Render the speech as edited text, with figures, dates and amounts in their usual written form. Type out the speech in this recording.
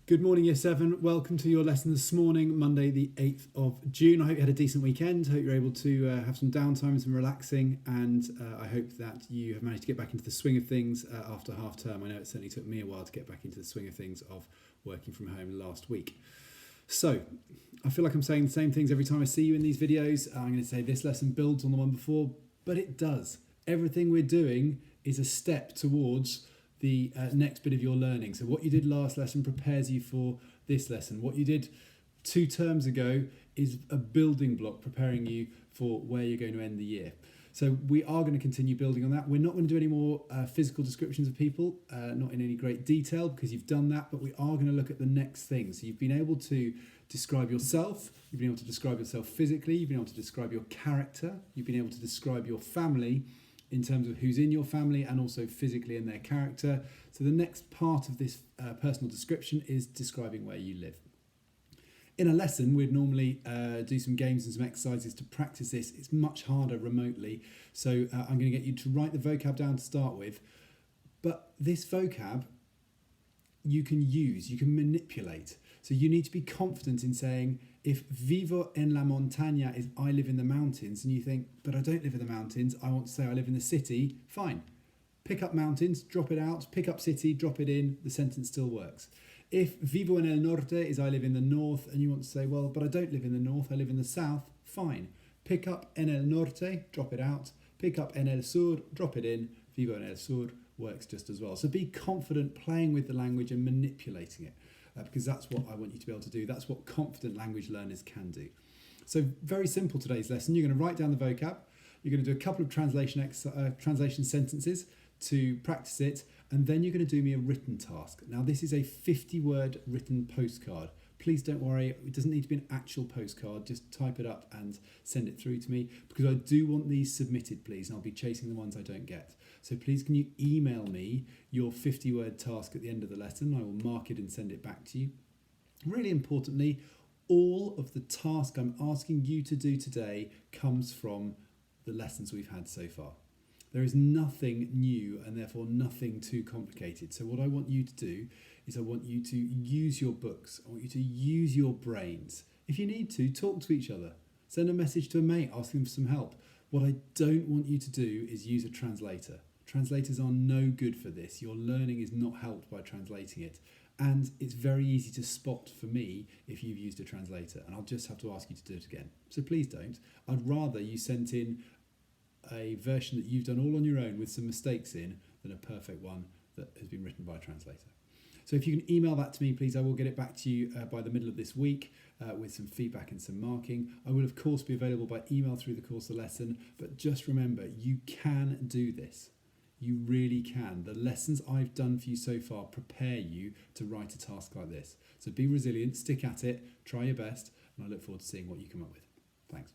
Good morning, Year 7. Welcome to your lesson this morning, Monday the 8th of June. I hope you had a decent weekend. I hope you're able to have some downtime and some relaxing, and I hope that you have managed to get back into the swing of things after half term. I know it certainly took me a while to get back into the swing of things of working from home last week. So, I feel like I'm saying the same things every time I see you in these videos. I'm going to say this lesson builds on the one before, but it does. Everything we're doing is a step towards the next bit of your learning. So what you did last lesson prepares you for this lesson. What you did 2 terms ago is a building block preparing you for where you're going to end the year. So we are going to continue building on that. We're not going to do any more physical descriptions of people, not in any great detail because you've done that, but we are going to look at the next thing. So you've been able to describe yourself, you've been able to describe yourself physically, you've been able to describe your character, you've been able to describe your family, in terms of who's in your family and also physically in their character. So the next part of this personal description is describing where you live. In a lesson, we'd normally do some games and some exercises to practice this. It's much harder remotely. So I'm going to get you to write the vocab down to start with. But this vocab you can use, you can manipulate. So you need to be confident in saying, if vivo en la montaña is I live in the mountains, and you think, but I don't live in the mountains, I want to say I live in the city, fine. Pick up mountains, drop it out, pick up city, drop it in, the sentence still works. If vivo en el norte is I live in the north, and you want to say, well, but I don't live in the north, I live in the south, fine. Pick up en el norte, drop it out, pick up en el sur, drop it in, vivo en el sur works just as well. So be confident playing with the language and manipulating it. Because that's what I want you to be able to do. That's what confident language learners can do. So very simple today's lesson. You're going to write down the vocab. You're going to do a couple of translation sentences to practice it. And then you're going to do me a written task. Now this is a 50-word written postcard. Please don't worry. It doesn't need to be an actual postcard. Just type it up and send it through to me. Because I do want these submitted, please. And I'll be chasing the ones I don't get. So please can you email me your 50-word task at the end of the lesson. I will mark it and send it back to you. Really importantly, all of the task I'm asking you to do today comes from the lessons we've had so far. There is nothing new and therefore nothing too complicated. So what I want you to do is I want you to use your books. I want you to use your brains. If you need to, talk to each other. Send a message to a mate asking for some help. What I don't want you to do is use a translator. Translators are no good for this. Your learning is not helped by translating it. And it's very easy to spot for me if you've used a translator, and I'll just have to ask you to do it again. So please don't. I'd rather you sent in a version that you've done all on your own with some mistakes in than a perfect one that has been written by a translator. So if you can email that to me, please, I will get it back to you by the middle of this week with some feedback and some marking. I will, of course, be available by email through the course of the lesson, but just remember, you can do this. You really can. The lessons I've done for you so far prepare you to write a task like this. So be resilient, stick at it, try your best, and I look forward to seeing what you come up with. Thanks.